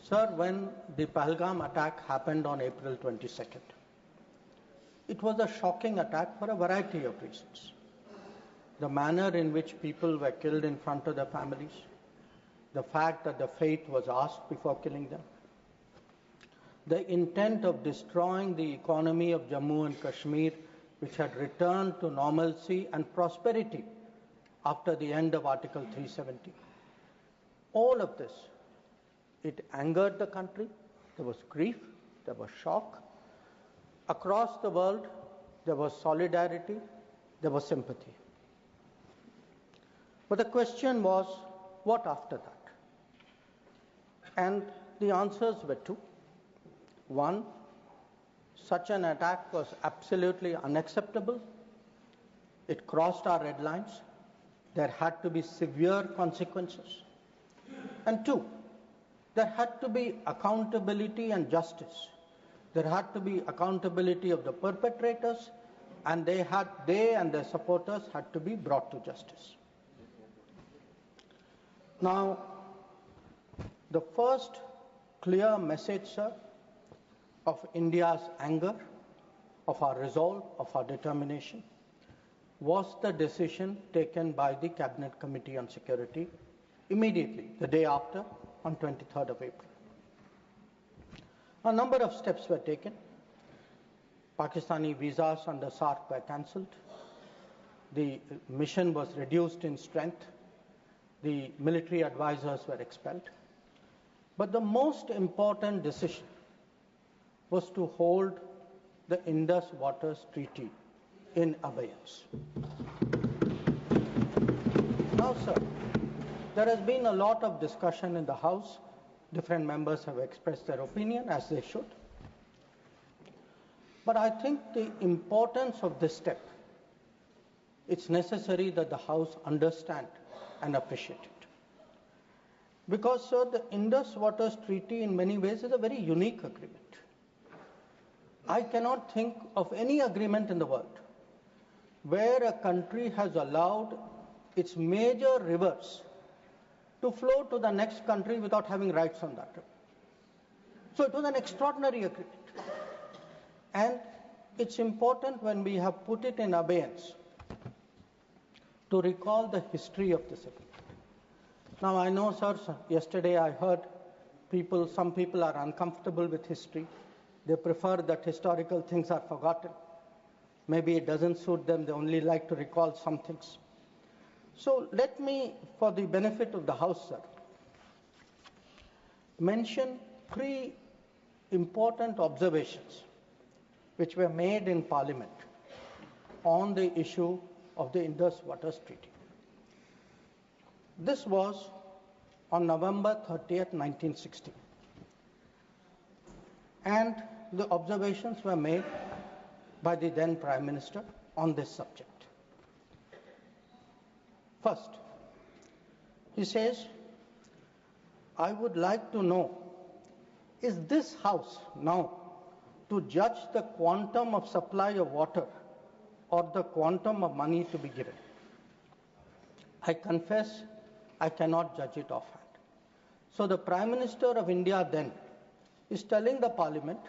Sir, when the Pahalgam attack happened on April 22nd, it was a shocking attack for a variety of reasons. The manner in which people were killed in front of their families, the fact that the fate was asked before killing them, the intent of destroying the economy of Jammu and Kashmir, which had returned to normalcy and prosperity after the end of Article 370. All of this, it angered the country, there was grief, there was shock. Across the world, there was solidarity, there was sympathy. But the question was, what after that? And the answers were two. One, such an attack was absolutely unacceptable. It crossed our red lines. There had to be severe consequences. And two, there had to be accountability and justice. There had to be accountability of the perpetrators, and they and their supporters had to be brought to justice. Now, the first clear message, sir, of India's anger, of our resolve, of our determination, was the decision taken by the Cabinet Committee on Security immediately, the day after, on 23rd of April. A number of steps were taken. Pakistani visas under SARC were cancelled. The mission was reduced in strength. The military advisors were expelled. But the most important decision was to hold the Indus Waters Treaty in abeyance. Now, sir, there has been a lot of discussion in the House. Different members have expressed their opinion, as they should. But I think the importance of this step, it's necessary that the House understand and appreciate it. Because, sir, the Indus Waters Treaty in many ways is a very unique agreement. I cannot think of any agreement in the world where a country has allowed its major rivers to flow to the next country without having rights on that river. So it was an extraordinary agreement. And it's important when we have put it in abeyance to recall the history of this agreement. Now I know, sir, yesterday I heard some people are uncomfortable with history. They prefer that historical things are forgotten. Maybe it doesn't suit them, they only like to recall some things. So let me, for the benefit of the House, sir, mention three important observations which were made in Parliament on the issue of the Indus Waters Treaty. This was on November 30th, 1960. And the observations were made by the then Prime Minister on this subject. First, he says, I would like to know, is this House now to judge the quantum of supply of water or the quantum of money to be given? I confess I cannot judge it offhand. So the Prime Minister of India then is telling the Parliament,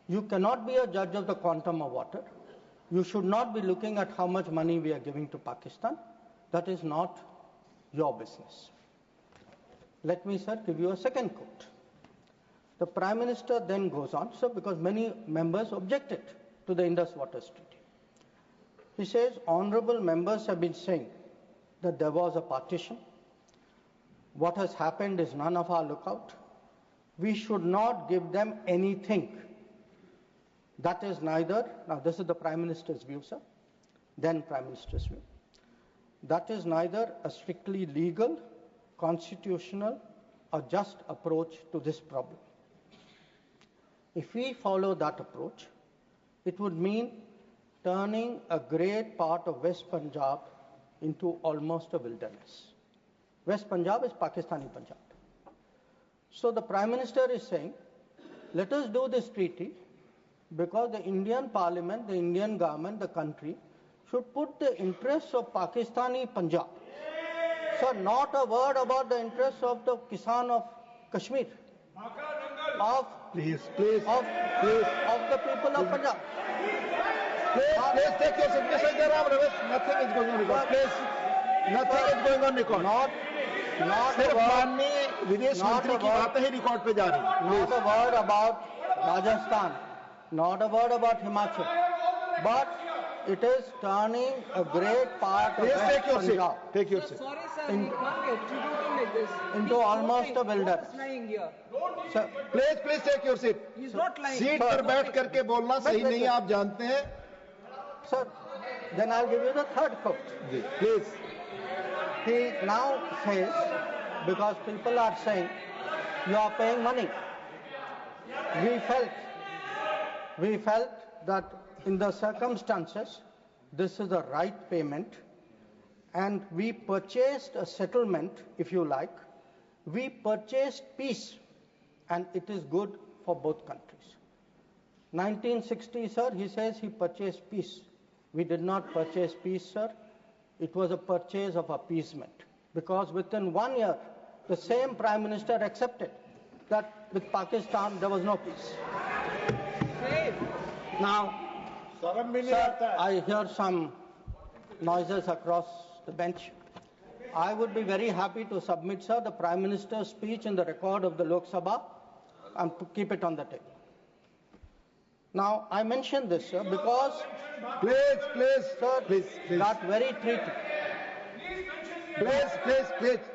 you cannot be a judge of the quantum of water. You should not be looking at how much money we are giving to Pakistan. That is not your business. Let me, sir, give you a second quote. The Prime Minister then goes on, sir, because many members objected to the Indus Waters Treaty. He says, honorable members have been saying that there was a partition. What has happened is none of our lookout. We should not give them anything. That is neither, now this is the Prime Minister's view, sir, then Prime Minister's view. That is neither a strictly legal, constitutional, or just approach to this problem. If we follow that approach, it would mean turning a great part of West Punjab into almost a wilderness. West Punjab is Pakistani Punjab. So the Prime Minister is saying, let us do this treaty because the Indian Parliament, the Indian government, the country should put the interests of Pakistani Punjab. So not a word about the interests of the Kisan of Kashmir. of Please. of the people of Punjab. Please take your seat. Mr. Jairam Ramesh, nothing is going on record. Please. Nothing is going on record. Not सिर्फ a word, माननीय विदेश मंत्री की बातें ही record पे जा रही हैं. not a word about Rajasthan, not a word about Himachal, but it is turning a great part of Please West take your seat. Punjab Take your seat. Sorry, sir, he can't get treated like this. into He's almost lying. a wilderness. He's lying here. Sir, Please take your seat. He's not lying. Seat पर बैठ करके बोलना सही नहीं है, आप जानते हैं. sir, then I'll give you the third quote. Please. He now says, because people are saying, you are paying money. We felt that in the circumstances, this is the right payment, and we purchased a settlement, if you like. We purchased peace, and it is good for both countries. 1960, sir, he says he purchased peace. We did not purchase peace, sir. It was a purchase of appeasement, because within 1 year, the same Prime Minister accepted that with Pakistan there was no peace. Now, sir, I hear some noises across the bench. I would be very happy to submit, sir, the Prime Minister's speech in the record of the Lok Sabha and keep it on the table. Now, I mention this, sir, because Please, sir, please. that very treaty, Please.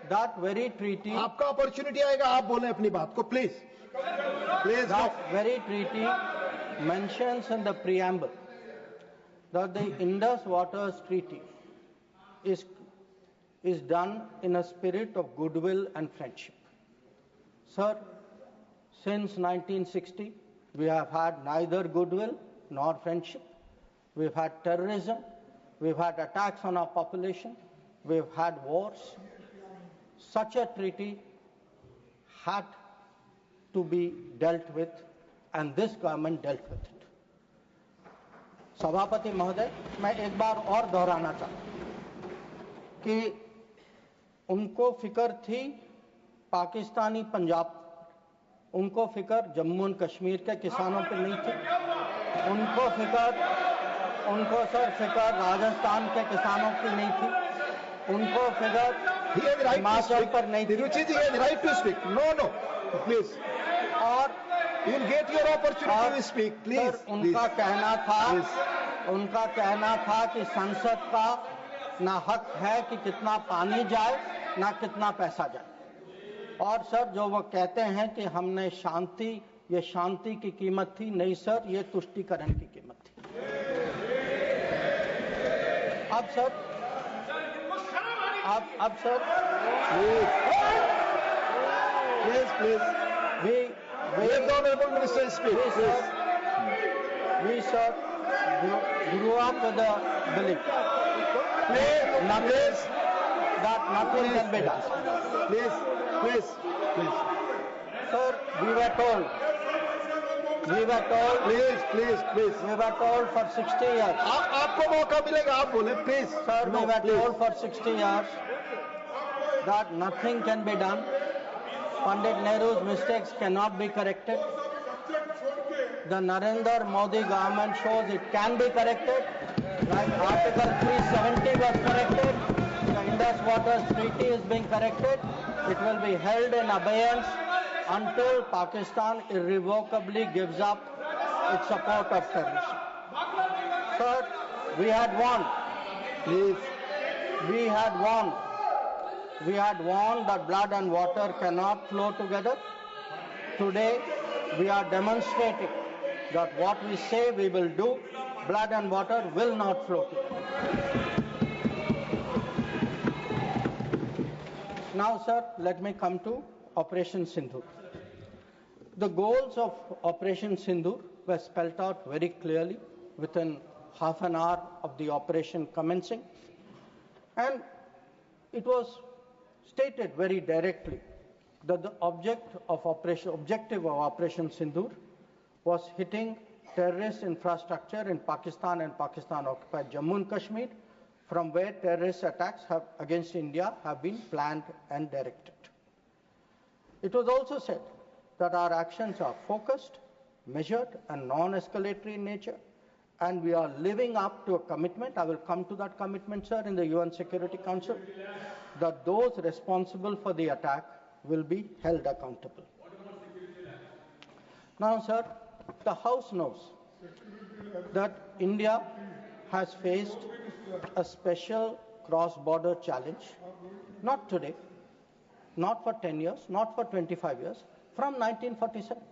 that very treaty, आपका opportunity आएगा, आप बोलें अपनी बात को. Please. that very treaty mentions in the preamble that the Indus Waters Treaty is done in a spirit of goodwill and friendship. Sir, since 1960, we have had neither goodwill nor friendship. We've had terrorism, we've had attacks on our population, we've had wars. Such a treaty had to be dealt with, and this government dealt with it. सभापति महोदय, मैं एक बार और दोहराना चाहता हूं कि उनको फिक्र थी पाकिस्तानी पंजाब, उनको फिक्र जम्मू और कश्मीर के किसानों पर नहीं थी, उनको सर फिक्र राजस्थान के किसानों की नहीं थी, उनको फिक्र हिमाचल पर नहीं थी. Tiruchi ji has right to speak. No, please. और You'll get your opportunity to speak. Please. Sir, उनका कहना था कि संसद का ना हक है कि कितना पानी जाए ना कितना पैसा जाए. और सर, जो वो कहते हैं कि हमने ये शांति की कीमत थी, नहीं सर, ये तुष्टीकरण की कीमत थी. अब sir Please. Let the Honorable Minister speak. We sir grew up with the belief that nothing can be done. Please. Sir, we were told. Please. We were told for 60 years. आपको मौका मिलेगा, आप बोले. Please. Sir, we were told for 60 years that nothing can be done. Pandit Nehru's mistakes cannot be corrected. The Narendra Modi government shows it can be corrected. Like Article 370 was corrected. The Indus Waters Treaty is being corrected. It will be held in abeyance until Pakistan irrevocably gives up its support of terrorism. Sir, we had warned. Please. We had warned that blood and water cannot flow together. Today, we are demonstrating that what we say we will do, blood and water will not flow together. Now, sir, let me come to Operation Sindoor. The goals of Operation Sindoor were spelled out very clearly within half an hour of the operation commencing, and it was stated very directly that the objective of Operation Sindoor was hitting terrorist infrastructure in Pakistan and Pakistan-occupied Jammu and Kashmir, from where terrorist attacks against India have been planned and directed. It was also said that our actions are focused, measured, and non-escalatory in nature, and we are living up to a commitment. I will come to that commitment, sir, in the UN Security Council, that those responsible for the attack will be held accountable. Now, sir, the House knows that India has faced a special cross-border challenge, not today, not for 10 years, not for 25 years, from 1947.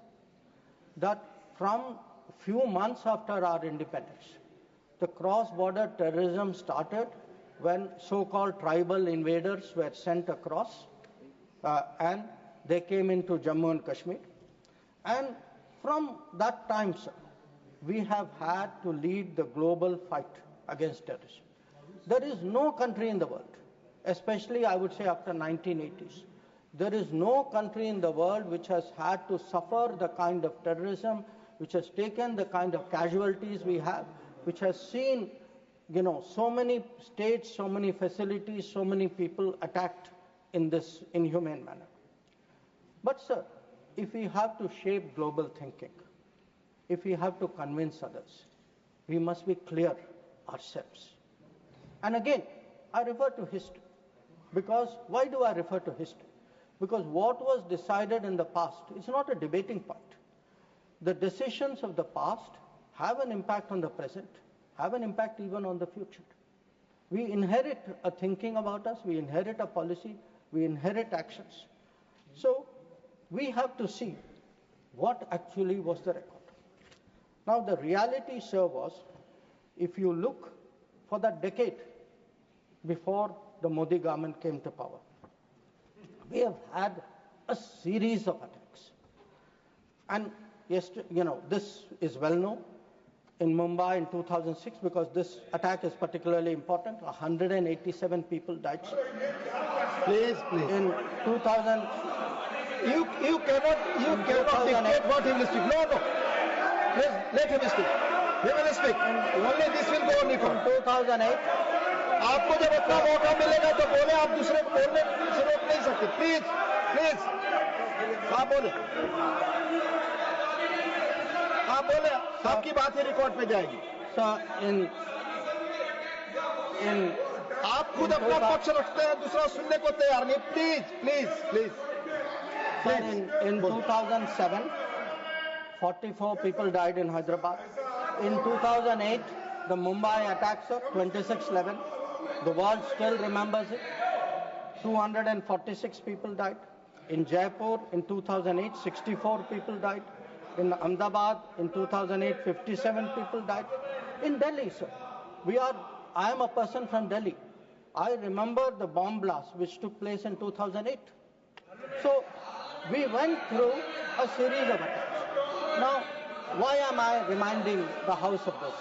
That from few months after our independence, the cross-border terrorism started when so-called tribal invaders were sent across and they came into Jammu and Kashmir. And from that time, sir, we have had to lead the global fight against terrorism. There is no country in the world, especially I would say after 1980s, there is no country in the world which has had to suffer the kind of terrorism, which has taken the kind of casualties we have, which has seen, so many states, so many facilities, so many people attacked in this inhumane manner. But sir, if we have to shape global thinking, if we have to convince others, we must be clear ourselves. And again, I refer to history. Because why do I refer to history? Because what was decided in the past is not a debating point. The decisions of the past have an impact on the present, have an impact even on the future. We inherit a thinking about us, we inherit a policy, we inherit actions. So we have to see what actually was the record. Now the reality, sir, was, if you look for that decade before the Modi government came to power, we have had a series of attacks. And this is well known. In Mumbai in 2006, because this attack is particularly important, 187 people died. Please. In 2000, You cannot dictate what he will speak. No. Please, let him speak. He will speak. Only this will go on record. in 2008, आपको जब अपना मौका मिलेगा तो बोले, आप दूसरे को बोलने से रोक नहीं सकते. प्लीज. हाँ बोले. आपकी बात ही रिकॉर्ड पे जाएगी. so आप खुद अपना पक्ष रखते हैं, दूसरा सुनने को तैयार नहीं. Please. in 2007, 44 people died in Hyderabad. In 2008, the Mumbai attacks of 26/11, the world still remembers it. 246 people died. In Jaipur in 2008, 64 people died. In Ahmedabad in 2008, 57 people died. In Delhi, sir, I am a person from Delhi. I remember the bomb blast which took place in 2008. So we went through a series of attacks. Now, why am I reminding the House of this?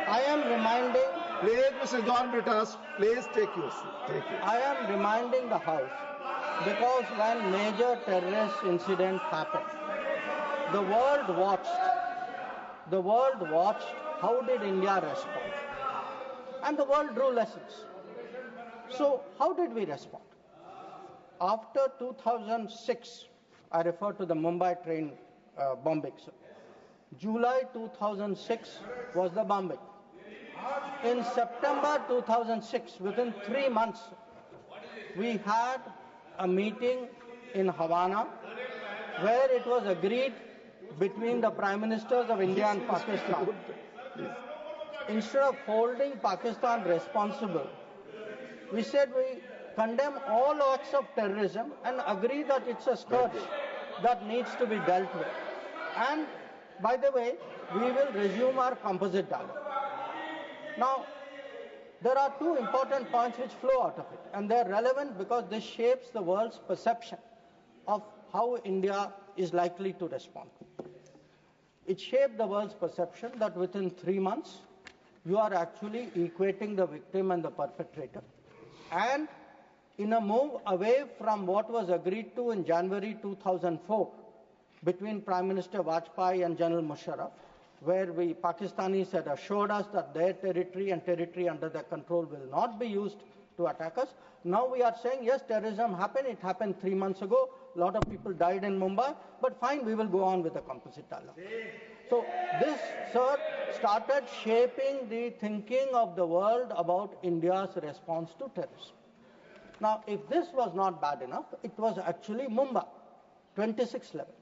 I am reminding... Please, Mr. John Brittas, please take your seat. I am reminding the House because when major terrorist incident happened, the world watched how did India respond. And the world drew lessons. So how did we respond? After 2006, I refer to the Mumbai train bombing. July 2006 was the bombing. In September 2006, within 3 months, we had a meeting in Havana where it was agreed between the Prime Ministers of India and Pakistan. Instead of holding Pakistan responsible, we said we condemn all acts of terrorism and agree that it's a scourge that needs to be dealt with. And, by the way, we will resume our composite dialogue. Now, there are two important points which flow out of it, and they are relevant because this shapes the world's perception of how India is likely to respond. It shaped the world's perception that within 3 months, you are actually equating the victim and the perpetrator. And in a move away from what was agreed to in January 2004 between Prime Minister Vajpayee and General Musharraf, where Pakistanis had assured us that their territory and territory under their control will not be used to attack us. Now we are saying, yes, terrorism happened. It happened 3 months ago. A lot of people died in Mumbai, but fine, we will go on with the composite dialogue. So this, sir, started shaping the thinking of the world about India's response to terrorism. Now, if this was not bad enough, it was actually Mumbai, 26th level.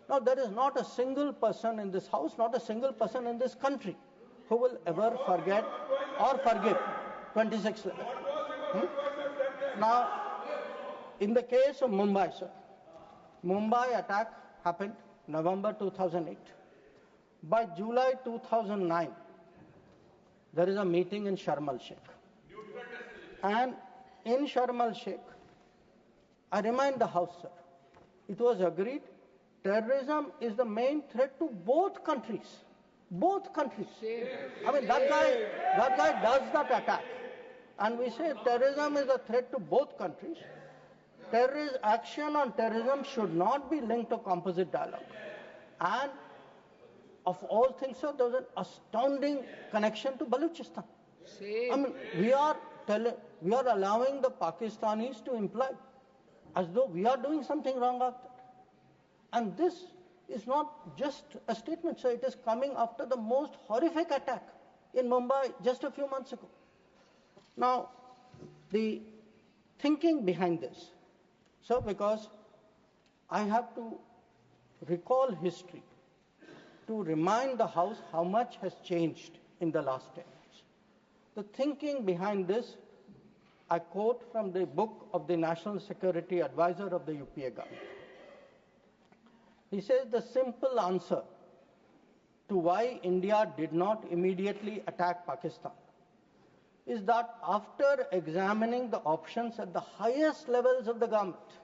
Now, there is not a single person in this house, not a single person in this country who will ever forget or forgive 26th level. Now, in the case of Mumbai, sir, Mumbai attack happened November 2008. By July 2009, there is a meeting in Sharm el-Sheikh. And in Sharm el-Sheikh, I remind the House, sir, it was agreed terrorism is the main threat to both countries. Both countries. I mean, that guy does that attack. And we say terrorism is a threat to both countries. Action on terrorism should not be linked to composite dialogue. And of all things, sir, there was an astounding connection to Balochistan. I mean, we are allowing the Pakistanis to imply as though we are doing something wrong after that. And this is not just a statement, sir. It is coming after the most horrific attack in Mumbai just a few months ago. Now, the thinking behind this, sir, because I have to recall history to remind the House how much has changed in the last 10 years. The thinking behind this, I quote from the book of the National Security Advisor of the UPA government. He says the simple answer to why India did not immediately attack Pakistan is that after examining the options at the highest levels of the government,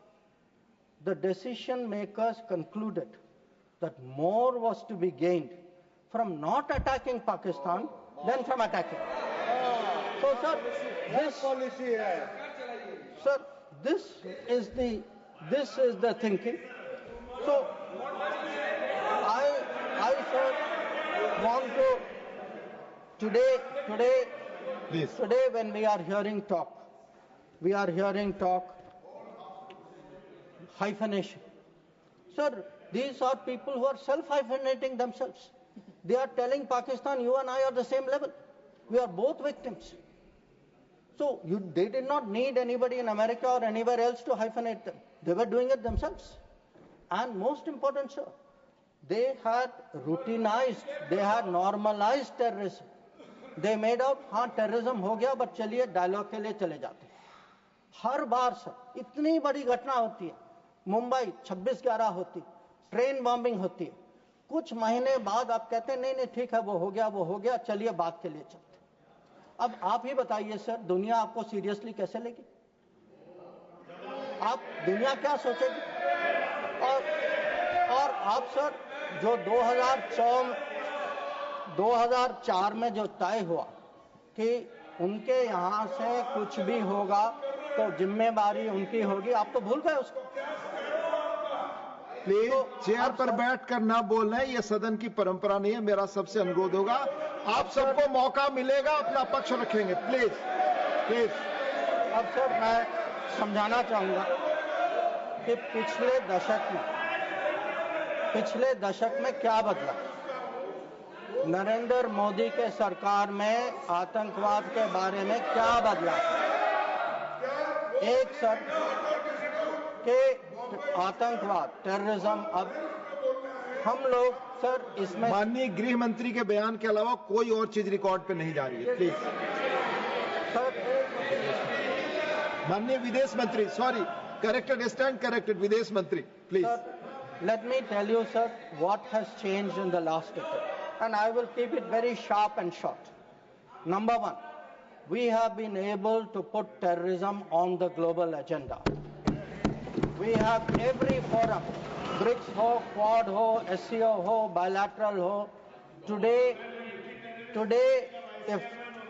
the decision makers concluded that more was to be gained from not attacking Pakistan than from attacking. So, sir, this is the thinking. So, I sir, want to today when we are hearing talk, hyphenation. Sir, these are people who are self-hyphenating themselves. They are telling Pakistan, you and I are the same level. We are both victims. So they did not need anybody in America or anywhere else to hyphenate them. They were doing it themselves. And most important, sir, they had routinized, they had normalized terrorism. They made out, terrorism हो गया, but चलिए dialogue के लिए चले जाते हैं. हर बार sir इतनी बड़ी घटना होती है, मुंबई 26/11 होती, ट्रेन बॉम्बिंग होती है, कुछ महीने बाद आप कहते हैं नहीं ठीक है वो हो गया, चलिए बात के लिए चलते. अब आप ही बताइए सर, दुनिया आपको सीरियसली कैसे लेगी? आप दुनिया क्या सोचेगी? और आप सर जो 2004 में जो तय हुआ कि उनके यहाँ से कुछ भी होगा तो जिम्मेदारी उनकी होगी, आप तो भूल गए उसको. प्लीज चेयर पर बैठकर ना बोलना, ये सदन की परंपरा नहीं है. मेरा सबसे अनुरोध होगा, आप सबको मौका मिलेगा, अपना पक्ष रखेंगे. प्लीज. अब सर मैं समझाना चाहूंगा कि पिछले दशक में क्या बदला. नरेंद्र मोदी के सरकार में आतंकवाद के बारे में क्या बदला? एक सर के आतंकवाद, टेररिज्म, अब हम लोग सर इसमें माननीय गृह मंत्री के बयान के अलावा कोई और चीज रिकॉर्ड पे नहीं जा रही है. प्लीज. सर माननीय विदेश मंत्री, सॉरी, करेक्टेड, स्टैंड करेक्टेड, विदेश मंत्री, please. Let me tell you, sir, what has changed in the last decade. And I will keep it very sharp and short. Number one, we have been able to put terrorism on the global agenda. We have every forum, BRICS ho, Quad ho, SCO ho, bilateral ho. Today,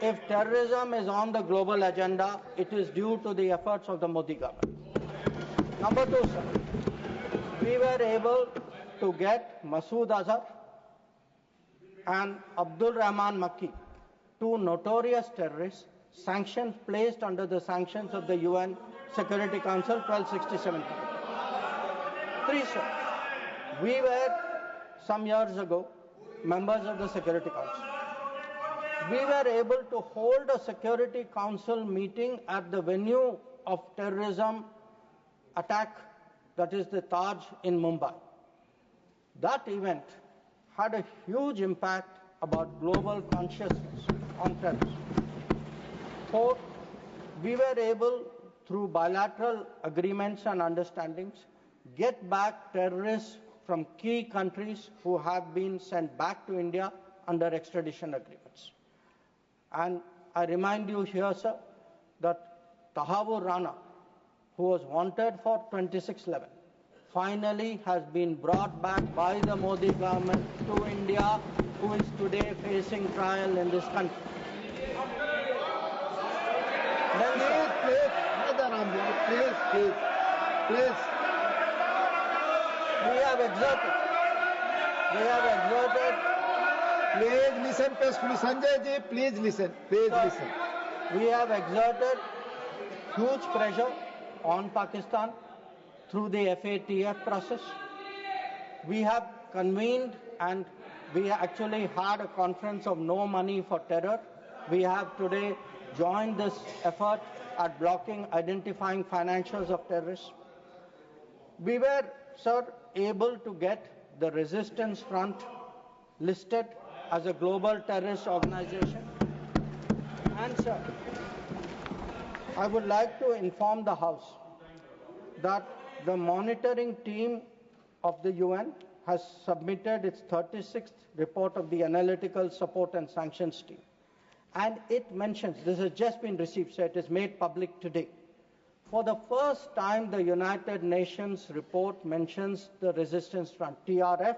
if terrorism is on the global agenda, it is due to the efforts of the Modi government. Number two, sir, we were able to get Masood Azhar and Abdul Rahman Makki, two notorious terrorists, placed under the sanctions of the UN Security Council 1267. Three, sir. We were, some years ago, members of the Security Council. We were able to hold a Security Council meeting at the venue of terrorism attack, that is the Taj in Mumbai. That event had a huge impact about global consciousness on terrorism. Fourth, we were able, through bilateral agreements and understandings, get back terrorists from key countries who have been sent back to India under extradition agreements. And I remind you here, sir, that Tahavur Rana, who was wanted for 2611, finally has been brought back by the Modi government to India, who is today facing trial in this country. Then, Please. we have exerted. Please listen, Sanjay ji, please listen. Please listen. We have exerted huge pressure on Pakistan through the FATF process. We have convened and we actually had a conference of no money for terror. We have today joined this effort at blocking, identifying financials of terrorists. We were, sir, able to get the Resistance Front listed as a global terrorist organization. And, sir, I would like to inform the House that the monitoring team of the UN has submitted its 36th report of the Analytical Support and Sanctions Team. And it mentions, this has just been received, so it is made public today. For the first time, the United Nations report mentions the Resistance Front, TRF,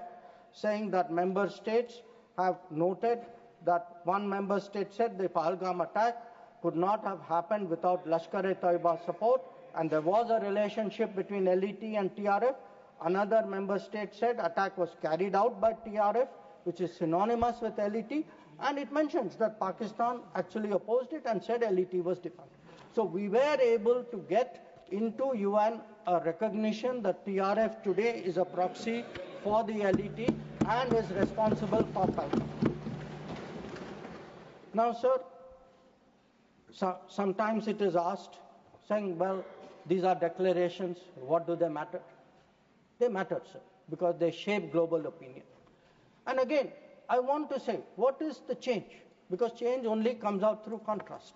saying that member states have noted that one member state said the Pahalgam attack could not have happened without Lashkar-e-Taiba support, and there was a relationship between LET and TRF. Another member state said attack was carried out by TRF, which is synonymous with LET, and it mentions that Pakistan actually opposed it and said LET was defunct. So we were able to get into UN a recognition that TRF today is a proxy for the LET and is responsible for Pahalgam. Now, sir, sometimes it is asked, saying, well, these are declarations, what do they matter? They matter, sir, because they shape global opinion. And again, I want to say, what is the change? Because change only comes out through contrast.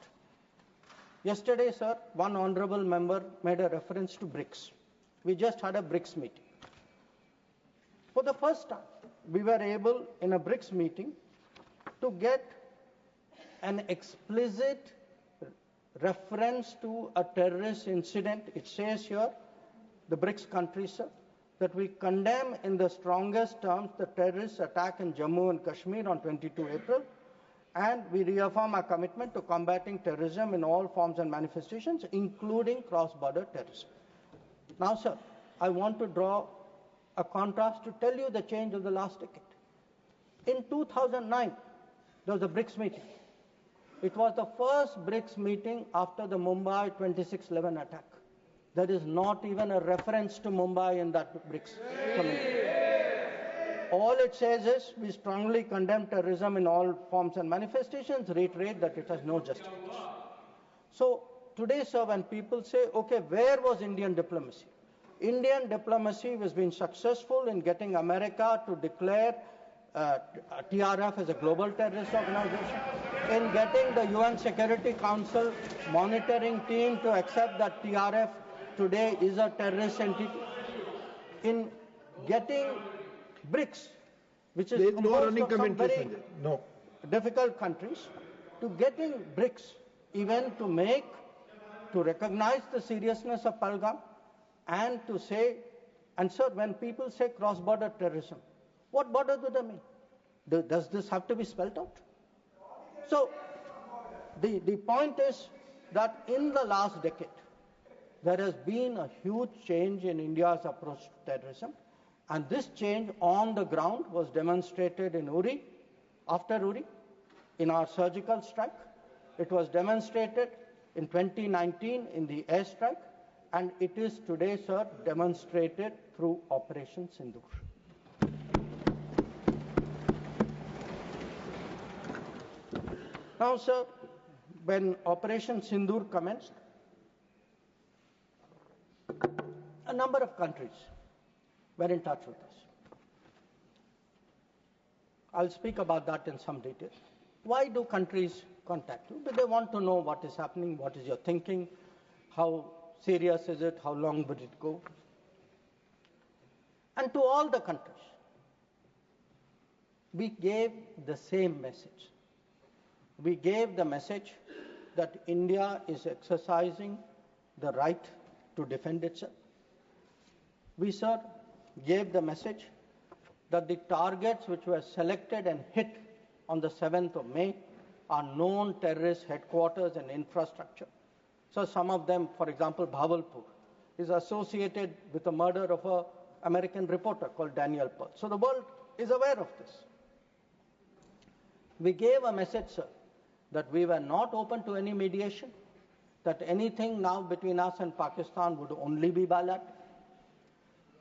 Yesterday, sir, one honorable member made a reference to BRICS. We just had a BRICS meeting. For the first time, we were able, in a BRICS meeting, to get an explicit reference to a terrorist incident. It says here, the BRICS countries, sir, that we condemn in the strongest terms the terrorist attack in Jammu and Kashmir on 22 April, and we reaffirm our commitment to combating terrorism in all forms and manifestations, including cross-border terrorism. Now, sir, I want to draw a contrast to tell you the change of the last decade. In 2009, there was a BRICS meeting. It was the first BRICS meeting after the Mumbai 2611 attack. There is not even a reference to Mumbai in that BRICS committee. All it says is, we strongly condemn terrorism in all forms and manifestations, reiterate that it has no justification. So today, sir, when people say, okay, where was Indian diplomacy? Indian diplomacy has been successful in getting America to declare TRF as a global terrorist organization, in getting the UN Security Council monitoring team to accept that TRF today is a terrorist entity, in getting BRICS, which is composed of some very difficult countries, to getting BRICS even to recognize the seriousness of Pahalgam and to say, and sir, when people say cross-border terrorism, what border do they mean? Does this have to be spelled out? So the point is that in the last decade, there has been a huge change in India's approach to terrorism, and this change on the ground was demonstrated in Uri, after Uri, in our surgical strike. It was demonstrated in 2019 in the airstrike. And it is today, sir, demonstrated through Operation Sindoor. Now, sir, when Operation Sindoor commenced, a number of countries were in touch with us. I'll speak about that in some detail. Why do countries contact you? But they want to know what is happening, what is your thinking, how serious is it, how long will it go? And to all the countries, we gave the same message. We gave the message that India is exercising the right to defend itself. We, sir, gave the message that the targets which were selected and hit on the 7th of May are known terrorist headquarters and infrastructure. So some of them, for example, Bahawalpur, is associated with the murder of an American reporter called Daniel Pearl. So the world is aware of this. We gave a message, sir, that we were not open to any mediation, that anything now between us and Pakistan would only be bilateral.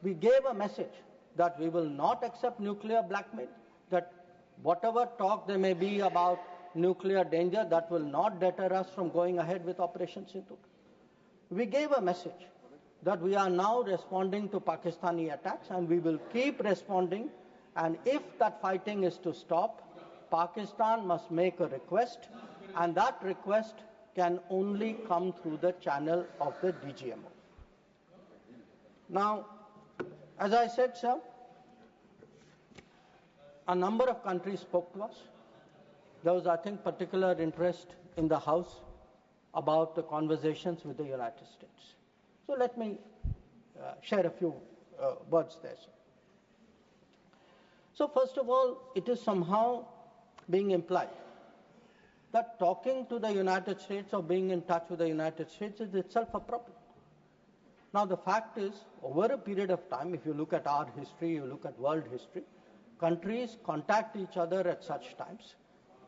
We gave a message that we will not accept nuclear blackmail, that whatever talk there may be about nuclear danger, that will not deter us from going ahead with Operation Sindoor. We gave a message that we are now responding to Pakistani attacks and we will keep responding, and if that fighting is to stop, Pakistan must make a request, and that request can only come through the channel of the DGMO. Now, as I said, sir, a number of countries spoke to us. There was, I think, particular interest in the House about the conversations with the United States. So let me share a few words there, sir. So first of all, it is somehow being implied that talking to the United States or being in touch with the United States is itself a problem. Now the fact is, over a period of time, if you look at our history, you look at world history, countries contact each other at such times.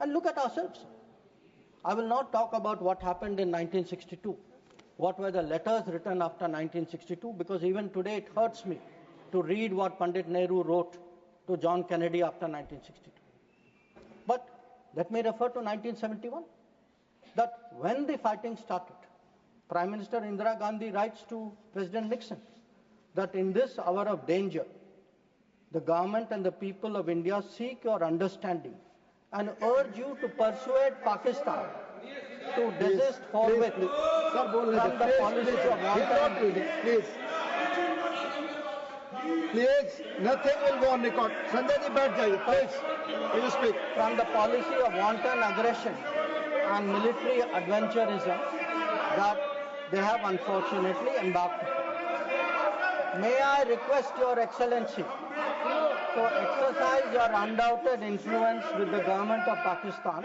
And look at ourselves. I will not talk about what happened in 1962. What were the letters written after 1962? Because even today it hurts me to read what Pandit Nehru wrote to John Kennedy after 1962. But let me refer to 1971. That when the fighting started, Prime Minister Indira Gandhi writes to President Nixon that in this hour of danger, the government and the people of India seek your understanding and urge you to persuade Pakistan to desist forthwith from the policy of wanton. Please, nothing will go on record. Sanjay ji, baith jaiye, please. Will you speak? From the policy of wanton aggression and military adventurism that they have unfortunately embarked upon. May I request Your Excellency to exercise your undoubted influence with the government of Pakistan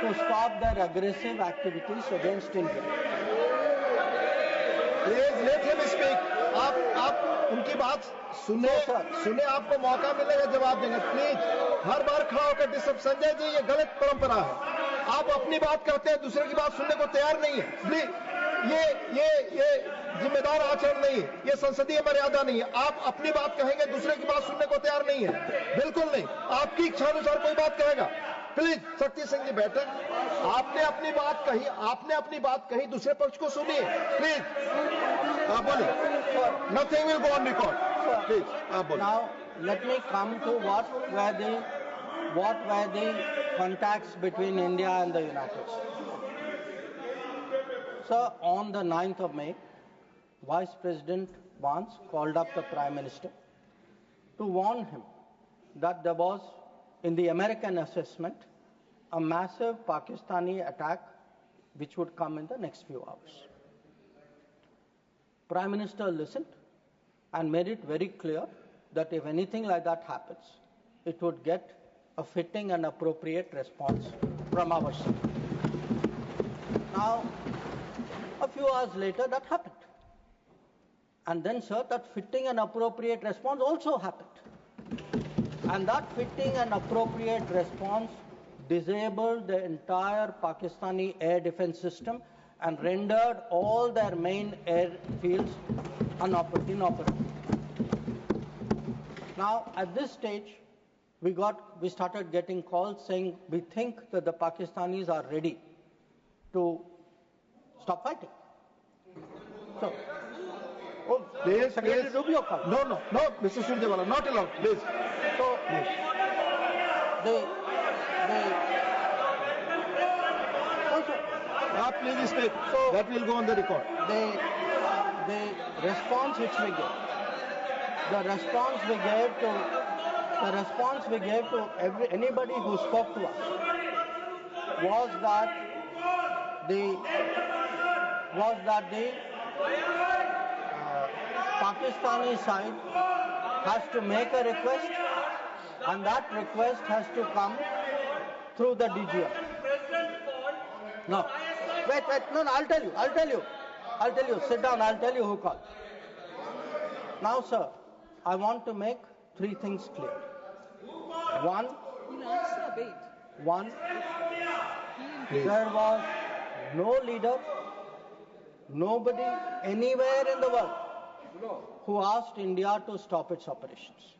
to stop their aggressive activities against India. Please let him speak. आप उनकी बात सुने आपको मौका मिलेगा जवाब देने. Please हर बार खड़ा होकर डिस्टर्ब. संजय जी, ये गलत परंपरा है. आप अपनी बात करते हैं, दूसरे की बात सुनने को तैयार नहीं है. प्लीज ये जिम्मेदार आचरण नहीं है. ये संसदीय मर्यादा नहीं है. आप अपनी बात कहेंगे, दूसरे की बात सुनने को तैयार नहीं है. बिल्कुल नहीं. आपकी इच्छा अनुसार कोई बात कहेगा. प्लीज शक्ति सिंह जी बैठे. आपने अपनी बात कही, दूसरे पक्ष को सुनिए. प्लीज आप बोलिए. Nothing will go on record. Please, आप बोलिए. Now let me come to what were the contacts between India and the United States. So on the 9th of May, Vice President Vance called up the Prime Minister to warn him that there was, in the American assessment, a massive Pakistani attack which would come in the next few hours. Prime Minister listened and made it very clear that if anything like that happens, it would get a fitting and appropriate response from our side. Now, a few hours later, that happened. And then, sir, that fitting and appropriate response also happened. And that fitting and appropriate response disabled the entire Pakistani air defense system and rendered all their main airfields inoperable. Now, at this stage, we started getting calls saying we think that the Pakistanis are ready to stop fighting. So, Please, Secretary please. Rubio called. No, Mr. Surjewala, not allowed, please. So, Please speak. So- That will go on the record. the response which we gave, the response we gave to anybody who spoke to us was that the Pakistani side has to make a request, and that request has to come through the DGMO. No, wait, no, I'll tell you. Sit down, I'll tell you who called. Now, sir, I want to make three things clear. One, there was no leader, nobody anywhere in the world who asked India to stop its operations.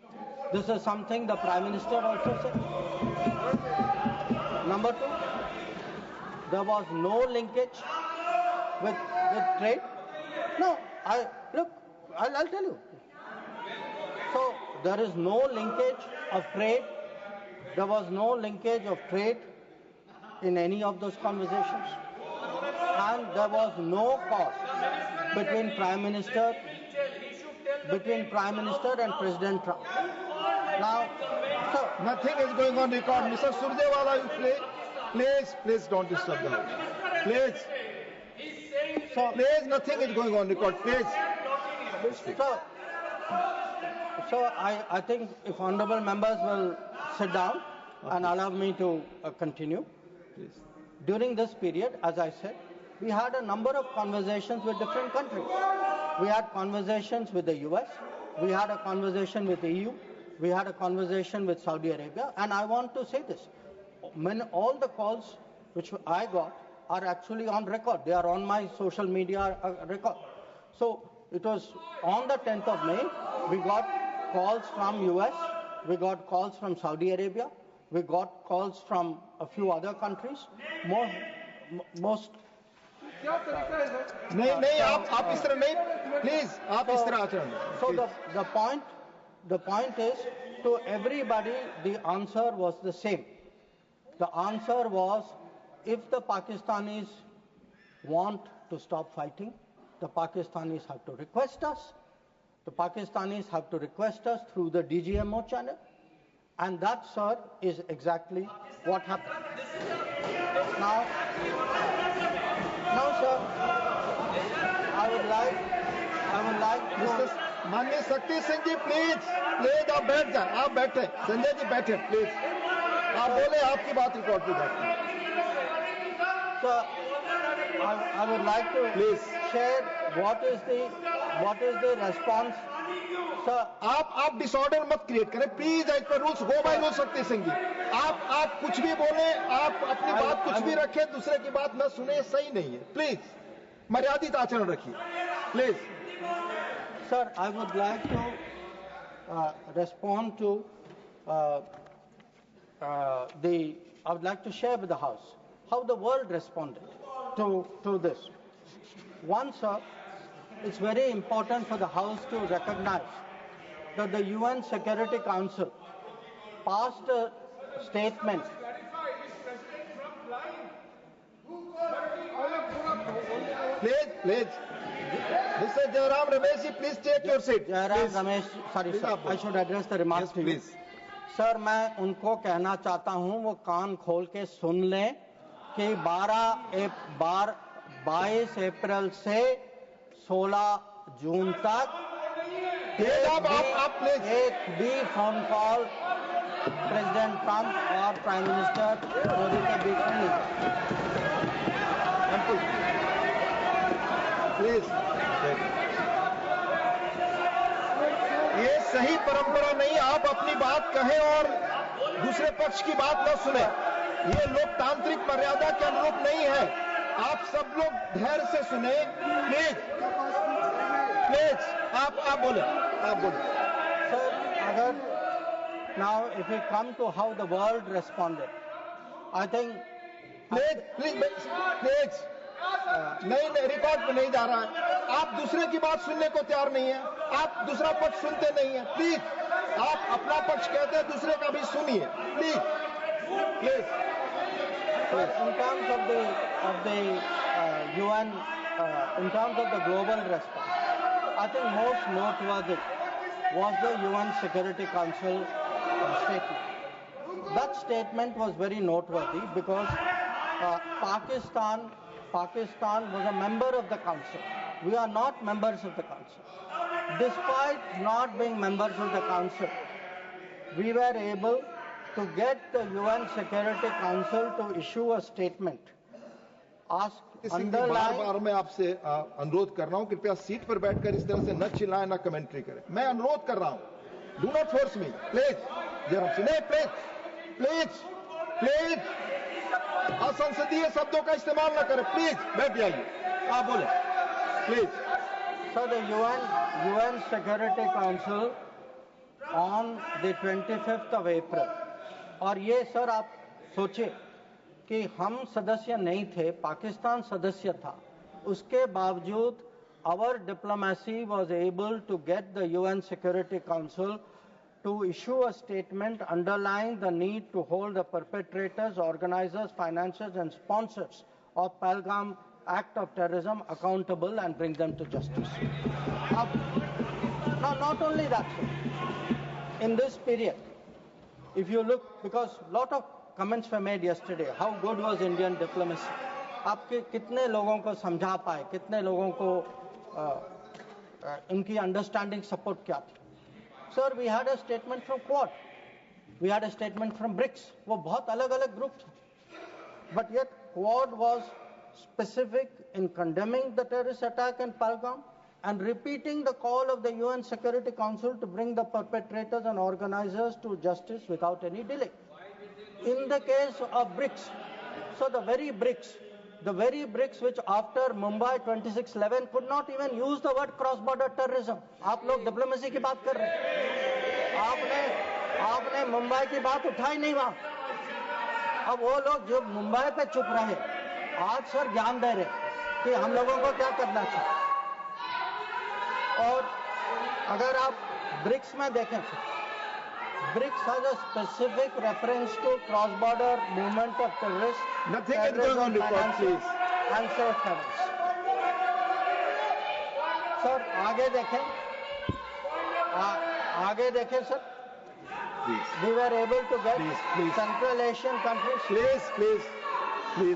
This is something the Prime Minister also said. Number two, there was no linkage with trade. No, I'll tell you. So there is no linkage of trade. There was no linkage of trade in any of those conversations. And there was no cause between Prime Minister and President Trump. Now, so Nothing is going on record. Mr. Surjewala, please don't disturb the house. Please, nothing is going on record. Please. So I think if honorable members will sit down and allow me to continue. Please. During this period, as I said, we had a number of conversations with different countries. We had conversations with the US, we had a conversation with the EU, we had a conversation with Saudi Arabia, and I want to say this. All the calls which I got are actually on record. They are on my social media record. So it was on the 10th of May, we got calls from US, we got calls from Saudi Arabia, we got calls from a few other countries. Most नहीं आप इस तरह नहीं please आप इस तरह आचरण So the point is, to everybody the answer was the same. The answer was, if the Pakistanis want to stop fighting, the Pakistanis have to request us. The Pakistanis have to request us through the DGMO channel. And that, sir, is exactly what happened. Now, sir, I would like to... माननीय शक्ति सिंह जी please आप बैठ जाए आप बैठे संजय जी बैठे please आप बोले आपकी बात रिकॉर्ड की जाती है Sir, I would like to Please. share what is the response. Sir, आप डिसऑर्डर मत क्रिएट करें please as per rules go by rule Shakti Singh जी आप कुछ भी बोले आप अपनी बात कुछ भी रखें दूसरे की बात न सुने सही नहीं है प्लीज मर्यादित आचरण रखिए please Sir, I would like to respond to I would like to share with the House how the world responded to this. One, sir, it's very important for the House to recognize that the UN Security Council passed a statement. Please. Mr. Jairam Ramesh, please take your seat. Jairam Ramesh, sorry sir, I should address the remarks to you. Please. Sir मैं उनको कहना चाहता हूं वो कान खोल के सुन लें कि 22 अप्रैल से 16 जून तक एक भी फोन कॉल प्रेसिडेंट ट्रंप और प्राइम मिनिस्टर मोदी के बीच में नहीं। प्लीज ये सही परंपरा नहीं आप अपनी बात कहें और दूसरे पक्ष की बात न सुने ये लोकतांत्रिक मर्यादा के अनुरूप नहीं है आप सब लोग धैर्य से सुने, प्लीज प्लीज। आप बोले। Sir, now if we come to how the world responded, I think please नहीं, रिकॉर्ड पे नहीं जा रहा है। आप दूसरे की बात सुनने को तैयार नहीं है, आप दूसरा पक्ष सुनते नहीं है। प्लीज, आप अपना पक्ष कहते हैं, दूसरे का भी सुनिए, please. In terms of the UN, in terms of the global response, I think most noteworthy was the UN Security Council statement. That statement was very noteworthy because Pakistan was a member of the Council. We are not members of the Council. Despite not being members of the Council, we were able to get the UN Security Council to issue a statement. बार मैं आपसे अनुरोध कर रहा हूं, कृपया seat पर बैठकर इस तरह से न चिल्लाएं, न कमेंट्री करें। मैं अनुरोध कर रहा हूं, do not force me, please. जरा सुने, प्लीज असंसदीय शब्दों का इस्तेमाल न करें, प्लीज बैठ जाइए। आप बोले, please. So the UN Security Council on the 25th of April, और ये सर आप सोचिए कि हम सदस्य नहीं थे, पाकिस्तान सदस्य था, उसके बावजूद our diplomacy was able to get the UN Security Council to issue a statement underlying the need to hold the perpetrators, organizers, financiers and sponsors of Pahalgam act of terrorism accountable and bring them to justice. Now, not only that, sir, in this period, if you look, because a lot of comments were made yesterday, how good was Indian diplomacy? आपके कितने लोगों को समझा पाए, कितने लोगों को इनकी अंडरस्टैंडिंग सपोर्ट क्या थी? Sir, we had a statement from Quad, we had a statement from BRICS, वो बहुत अलग-अलग ग्रुप थे, but yet Quad was specific in condemning the terrorist attack in Pahalgam and repeating the call of the UN Security Council to bring the perpetrators and organizers to justice without any delay. In the case of BRICS, so the very BRICS which after Mumbai 26/11 could not even use the word cross-border terrorism. आप लोग diplomacy की बात कर रहे हैं, आपने मुंबई की बात उठाई नहीं वहां। अब वो लोग जो मुंबई पे चुप रहे, आज सर ज्ञान दे रहे कि हम लोगों को क्या करना चाहिए। और अगर आप ब्रिक्स में देखें, BRICS has a specific reference to cross-border movement of terrorists, terrorism financing and safe havens. Sir आगे देखें sir, we were able to get Central Asian countries. Please. We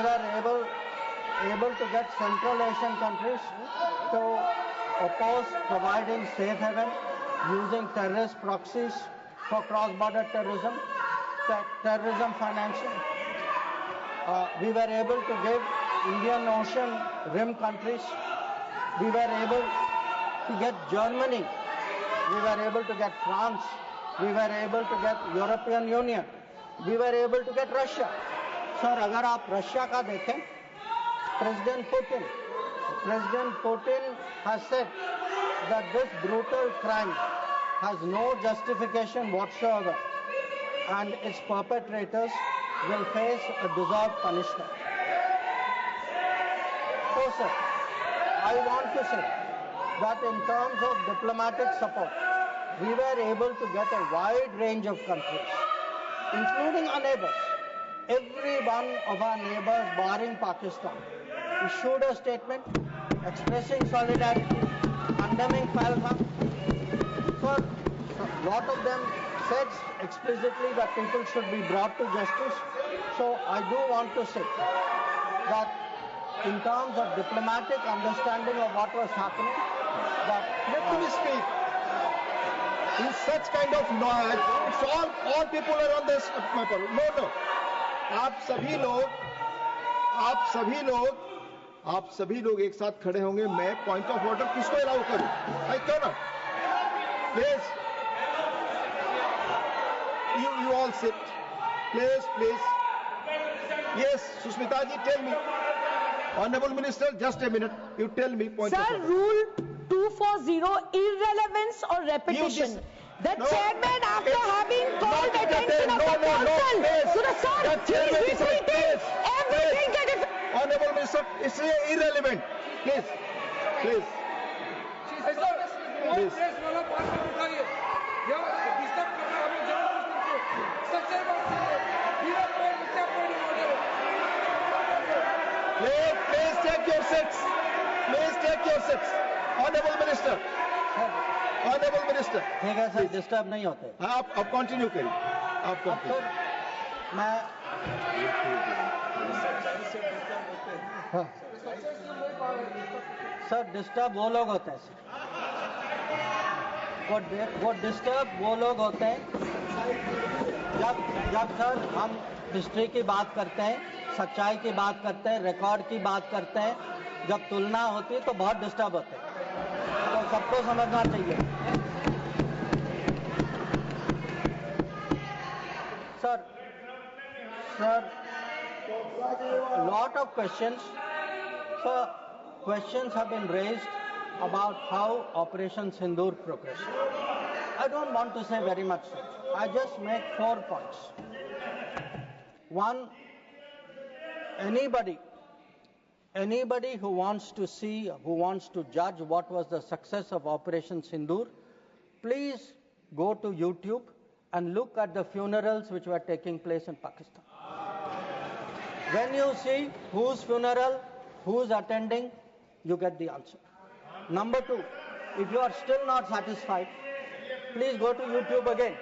were able to get Central Asian countries to oppose providing safe haven using terrorist proxies for cross-border terrorism, terrorism financing. We were able to give Indian Ocean rim countries. We were able to get Germany. We were able to get France. We were able to get European Union. We were able to get Russia. Sir, अगर आप Russia का देखें, President Putin has said that this brutal crime has no justification whatsoever and its perpetrators will face a deserved punishment. So, sir, I want to say that in terms of diplomatic support, we were able to get a wide range of countries, including our neighbors. Every one of our neighbors, barring Pakistan, issued a statement expressing solidarity, condemning Pahalgam. So, a lot of them said explicitly that people should be brought to justice. So, I do want to say that in terms of diplomatic understanding of what was happening, that let me speak. In such kind of noise, it's all people are on this matter. No. आप सभी लोग एक साथ खड़े होंगे, मैं point of order किसको allow करूं? आई क्यों ना? Please, you all sit. Please. Yes, Sushmita ji, tell me. Honorable Minister, just a minute. You tell me. Point Sir, Rule 240, irrelevance or repetition. The chairman, after having called attention of the council to the sir, he is repeating everything that is... Honorable Minister, it's irrelevant. Please. Please. Please. Please take your seats. Please take your seats. Honorable Minister. Honorable Minister. ठीक है sir, disturb नहीं होते। आप continue करिए। आप continue. मैं sir disturb वो लोग होते हैं सर, वो डिस्टर्ब वो लोग होते हैं जब सर हम हिस्ट्री की बात करते हैं, सच्चाई की बात करते हैं, रिकॉर्ड की बात करते हैं, जब तुलना होती है तो बहुत डिस्टर्ब होते हैं, तो सबको समझना चाहिए। Sir lot of questions. Sir, questions have been raised about how Operation Sindoor progressed. I don't want to say very much, sir. I just make 4 points. One, anybody who wants to see, who wants to judge what was the success of Operation Sindoor, please go to YouTube and look at the funerals which were taking place in Pakistan. When you see whose funeral, who's attending, you get the answer. Number 2, if you are still not satisfied, please go to YouTube again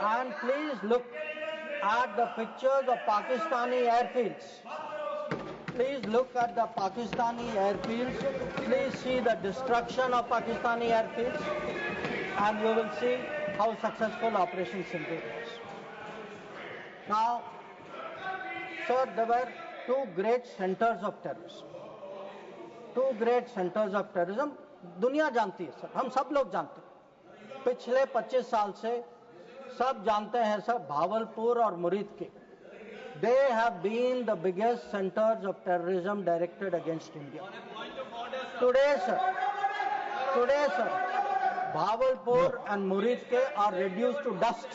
and please look at the pictures of Pakistani airfields. Please look at the Pakistani airfields. Please see the destruction of Pakistani airfields, and you will see how successful Operation Sindoor was. Now, sir, there were 2 great centers of terrorism. 2 great centers of terrorism. दुनिया जानती है sir, हम सब लोग जानते हैं। पिछले 25 साल से सब जानते हैं सर, भावलपुर और Muridke. They have been the biggest centers of terrorism directed against India. Today, sir, Bahawalpur and Muridke are reduced to dust.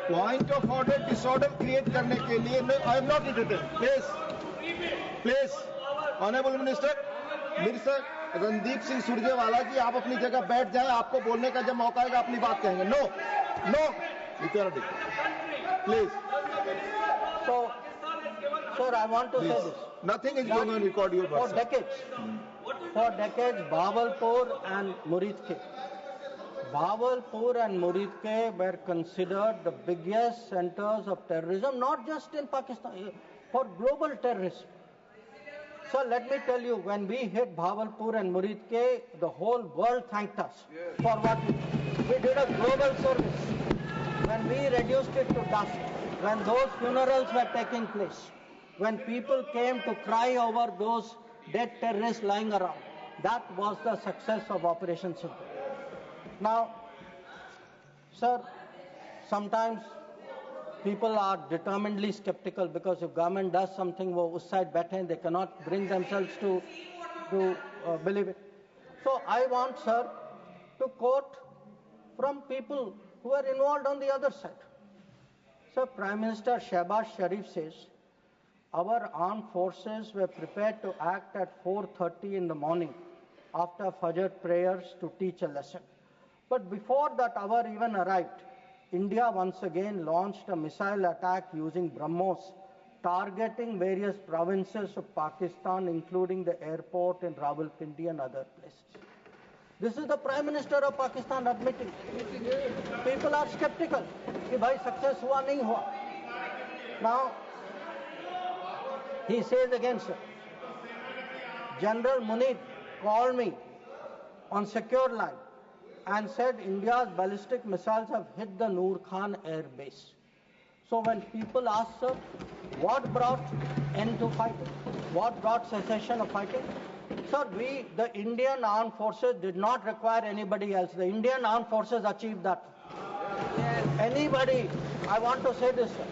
Point of order, disorder create करने के लिए I am not interested. Please, Honorable Minister, Minister Randeep Singh Surjewala जी, आप अपनी जगह बैठ जाएं, आपको बोलने का जब मौका आएगा अपनी बात कहेंगे. No, equality. Please. So, sir, I want to say this. Nothing is going on record your For person. decades, Bahawalpur and Muridke were considered the biggest centers of terrorism, not just in Pakistan, for global terrorism. So let me tell you, when we hit Bahawalpur and Muridke, the whole world thanked us for what we did. We did a global service. When we reduced it to dust, when those funerals were taking place, when people came to cry over those dead terrorists lying around, that was the success of Operation Sindoor. Now, sir, sometimes people are determinedly skeptical because if government does something, wo us side baithe, they cannot bring themselves to believe it. So I want, sir, to quote from people who are involved on the other side. So Prime Minister Shehbaz Sharif says, our armed forces were prepared to act at 4:30 in the morning after Fajr prayers to teach a lesson. But before that hour even arrived, India once again launched a missile attack using BrahMos, targeting various provinces of Pakistan, including the airport in Rawalpindi and other places. This is the Prime Minister of Pakistan admitting. People are skeptical. Ki bhai success hua nahi hua. Now, he says again, sir, General Munir called me on secure line and said India's ballistic missiles have hit the Noor Khan air base. So when people ask, sir, what brought end to fighting? What brought cessation of fighting? Sir, the Indian armed forces did not require anybody else. The Indian armed forces achieved that. Anybody, I want to say this, sir,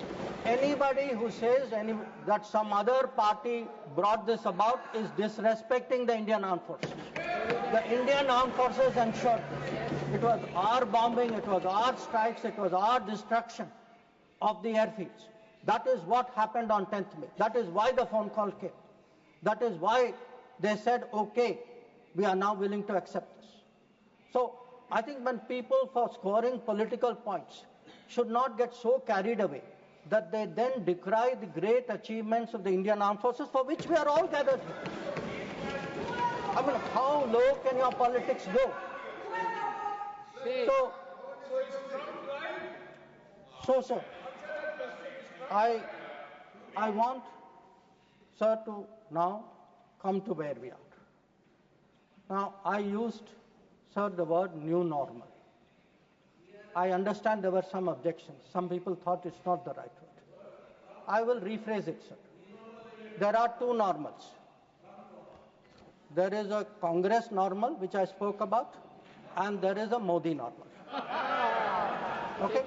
anybody who says that some other party brought this about is disrespecting the Indian Armed Forces. The Indian Armed Forces ensured this. It was our bombing, it was our strikes, it was our destruction of the airfields. That is what happened on 10th May. That is why the phone call came. That is why they said, okay, we are now willing to accept this. So I think when people, for scoring political points, should not get so carried away that they then decry the great achievements of the Indian Armed Forces, for which we are all gathered here. I mean, how low can your politics go? So, sir, I want, sir, to now come to where we are. Now, I used, sir, the word new normal. I understand there were some objections. Some people thought it's not the right word. I will rephrase it, sir. There are two normals. There is a Congress normal, which I spoke about, and there is a Modi normal. Okay?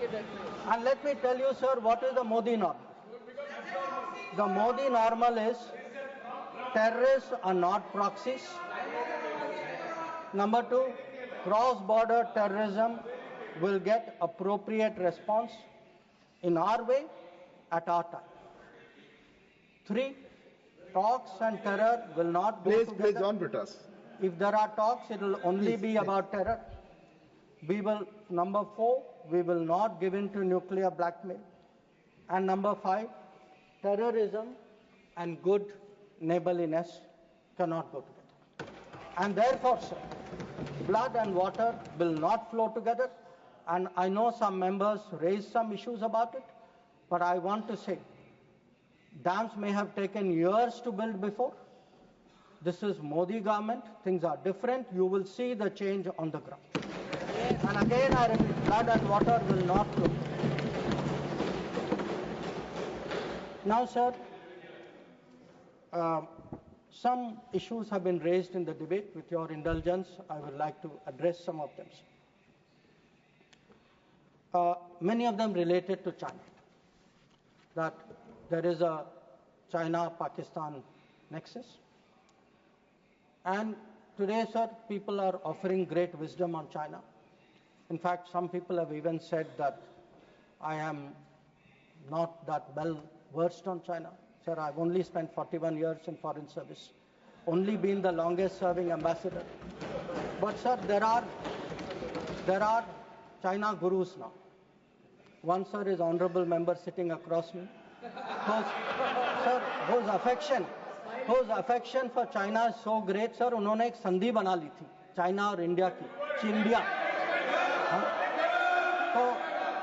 And let me tell you, sir, what is the Modi normal? The Modi normal is terrorists are not proxies. Number two, cross-border terrorism will get appropriate response in our way at our time. Three, talks and terror will not go together. Please, John Britas. If there are talks, it will only be about terror. Number four, we will not give in to nuclear blackmail. And number five, terrorism and good neighborliness cannot go together. And therefore, sir, blood and water will not flow together. And I know some members raised some issues about it, but I want to say, dams may have taken years to build before. This is Modi government. Things are different. You will see the change on the ground. And again, I repeat, blood and water will not flow. Now, sir, some issues have been raised in the debate. With your indulgence, I would like to address some of them. Many of them related to China. That there is a China-Pakistan nexus. And today, sir, people are offering great wisdom on China. In fact, some people have even said that I am not that well versed on China. Sir, I've only spent 41 years in foreign service, only been the longest serving ambassador. But sir, there are China gurus now. One, sir, is honorable member sitting across me. Whose affection for China is so great, sir, उन्होंने एक संधि बना ली थी China और India की, चिंडिया.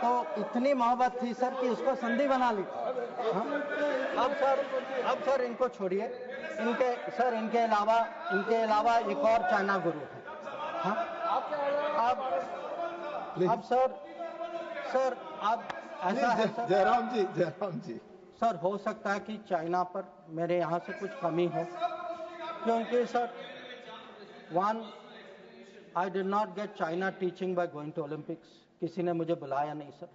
तो इतनी मोहब्बत थी सर कि उसको संधि बना ली थी. अब सर इनको छोड़िए. इनके अलावा एक और चाइना गुरु है. अब सर अब ऐसा है सर. जयराम जी. सर, हो सकता है कि चाइना पर मेरे यहाँ से कुछ कमी हो, क्योंकि sir, one, I did not get China teaching by going to Olympics. किसी ने मुझे बुलाया नहीं sir.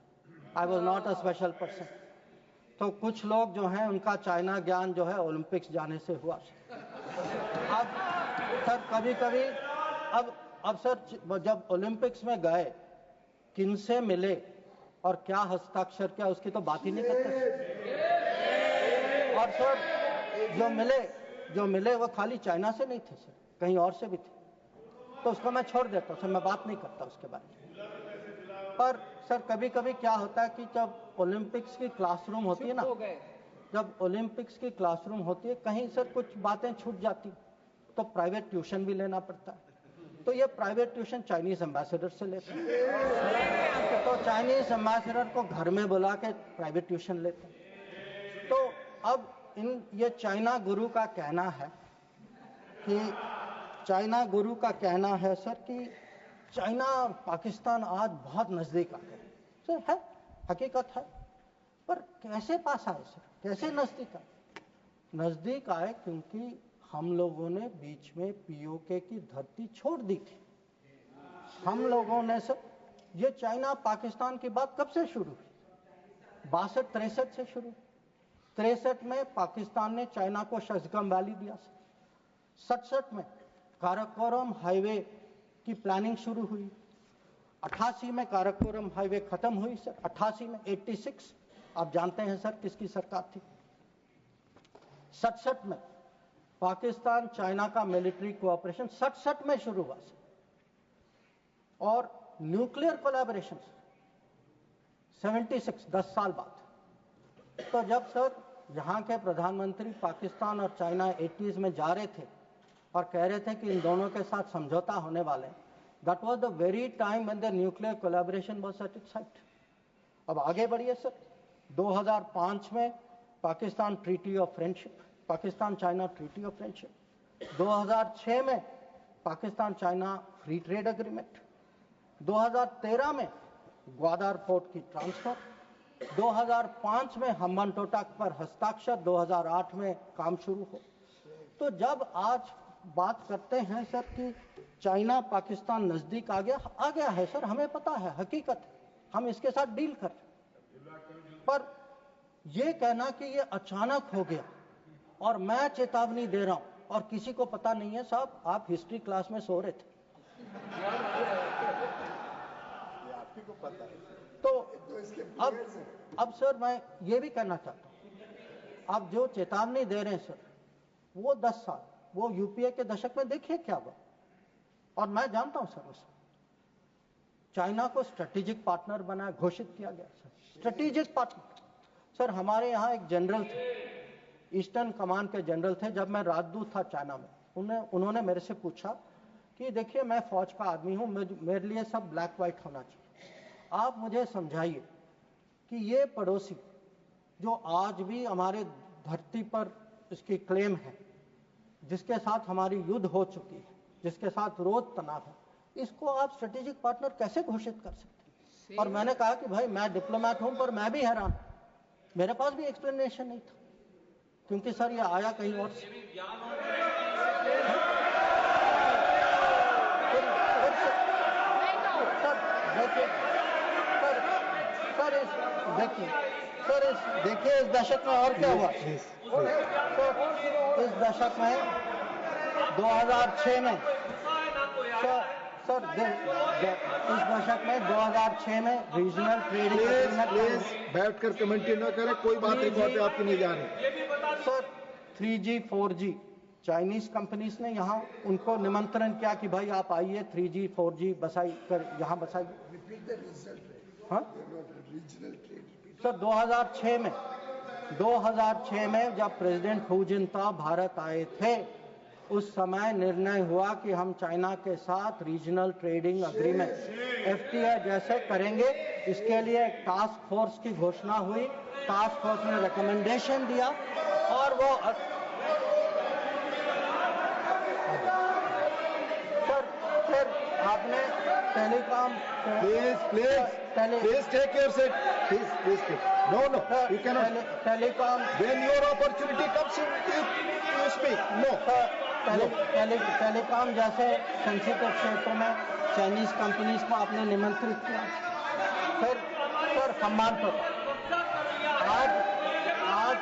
I was not a special person. तो कुछ लोग जो हैं उनका चाइना ज्ञान जो है ओलंपिक्स जाने से हुआ. अब सर कभी अब सर जब ओलंपिक्स में गए, किनसे मिले और क्या हस्ताक्षर किया, उसकी तो बात ही नहीं करते. और सर जो मिले वो खाली चाइना से नहीं थे सर, कहीं और से भी थे. तो उसको मैं छोड़ देता हूँ सर, मैं बात नहीं करता उसके बारे में. पर सर कभी क्या होता है कि जब ओलंपिक्स की क्लासरूम होती है ना, कहीं सर कुछ बातें छूट जाती तो प्राइवेट ट्यूशन भी लेना पड़ता है. तो ये प्राइवेट ट्यूशन चाइनीज एम्बेसडर से लेते हैं. तो चाइनीज एम्बेसडर को घर में बुला के प्राइवेट ट्यूशन लेते हैं. तो अब ये चाइना गुरु का कहना है सर कि चाइना पाकिस्तान आज बहुत नजदीक आ गए. सर है, हकीकत है, पर कैसे पास आए सर, कैसे नजदीक आए? क्योंकि हम लोगों ने बीच में पीओके की धरती छोड़ दी थी. हम लोगों ने सर, ये चाइना पाकिस्तान की बात कब से शुरू हुई? 62-63 से शुरू। 63 में पाकिस्तान ने चाइना को शशगम वैली दिया। 67 में काराकोरम हाईवे की प्लानिंग शुरू हुई। 88 में काराकोरम हाईवे खत्म हुई सर। 88 में 86 आप जानते हैं सर किसकी सरकार थी। 67 में पाकिस्तान चाइना का मिलिट्री कोऑपरेशन 67 में शुरू हुआ सर। और न्यूक्लियर कोलैबोरेशन 76 10 साल बाद। तो जब सर यहाँ के प्रधानमंत्री पाकिस्तान और चाइना 80s में जा रहे थे और कह रहे थे कि इन दोनों के साथ समझौता होने वाले, that was the very time when the nuclear collaboration was at its height. अब आगे बढ़िए सर। 2005 में Pakistan treaty of friendship, Pakistan China treaty of friendship. 2006 में Pakistan China free trade agreement. 2013 में ग्वादर पोर्ट की ट्रांसफर। 2005 में हम्बनटोटा पर हस्ताक्षर। 2008 में काम शुरू हो। तो जब आज बात करते हैं सर कि चाइना पाकिस्तान नजदीक आ गया है सर, हमें पता है, हकीकत है, हम इसके साथ डील कर रहे हैं। पर यह कहना कि ये अचानक हो गया और मैं चेतावनी दे रहा हूं और किसी को पता नहीं है, साहब आप हिस्ट्री क्लास में सो रहे थे। को पता है। तो अब सर मैं ये भी कहना चाहता हूं, आप जो चेतावनी दे रहे हैं सर, वो 10 साल, वो यूपीए के दशक में देखिए क्या हुआ। और मैं जानता हूं सर, उसमें चाइना को स्ट्रेटेजिक पार्टनर बना घोषित किया गया सर, स्ट्रेटेजिक पार्टनर। सर हमारे यहाँ एक जनरल थे, ईस्टर्न कमांड के जनरल थे, जब मैं राजदूत था चाइना में, उन्होंने मेरे से पूछा कि देखिए मैं फौज का आदमी हूं, मेरे लिए सब ब्लैक व्हाइट होना चाहिए, आप मुझे समझाइए कि ये पड़ोसी जो आज भी हमारे धरती पर इसकी क्लेम है, जिसके साथ हमारी युद्ध हो चुकी है, जिसके साथ रोज तनाव है, इसको आप स्ट्रेटेजिक पार्टनर कैसे घोषित कर सकते हैं। और मैंने कहा कि भाई मैं डिप्लोमेट हूं, पर मैं भी हैरान, मेरे पास भी एक्सप्लेनेशन नहीं था, क्योंकि सर ये आया कहीं और से। देखिए इस दशक में और क्या हुआ। इस दशक में 2006 में सर इस दशक में 2006 में रीजनल ट्रेडिंग एग्रीमेंट। बैठकर कमेंट्री न करें, कोई बात रिकॉर्ड आपकी नहीं जा रही। Sir 3G 4G Chinese companies ने यहाँ उनको निमंत्रण किया कि भाई आप आइए 3G 4G बसाई कर यहाँ बसाइए। हाँ सर 2006 में जब प्रेसिडेंट हू जिनताओ भारत आए थे, उस समय निर्णय हुआ कि हम चाइना के साथ रीजनल ट्रेडिंग एग्रीमेंट FTA जैसे करेंगे। इसके लिए एक टास्क फोर्स की घोषणा हुई, टास्क फोर्स ने रिकमेंडेशन दिया और वो फिर आपने telecom Please take your seat. Please take. No, you cannot. Telecom. When your opportunity comes, you speak. No. Telecom जैसे सेंसिटिव क्षेत्रों में चाइनीज कंपनीज को आपने निमंत्रित किया। फिर सर हम्बनटोटा आज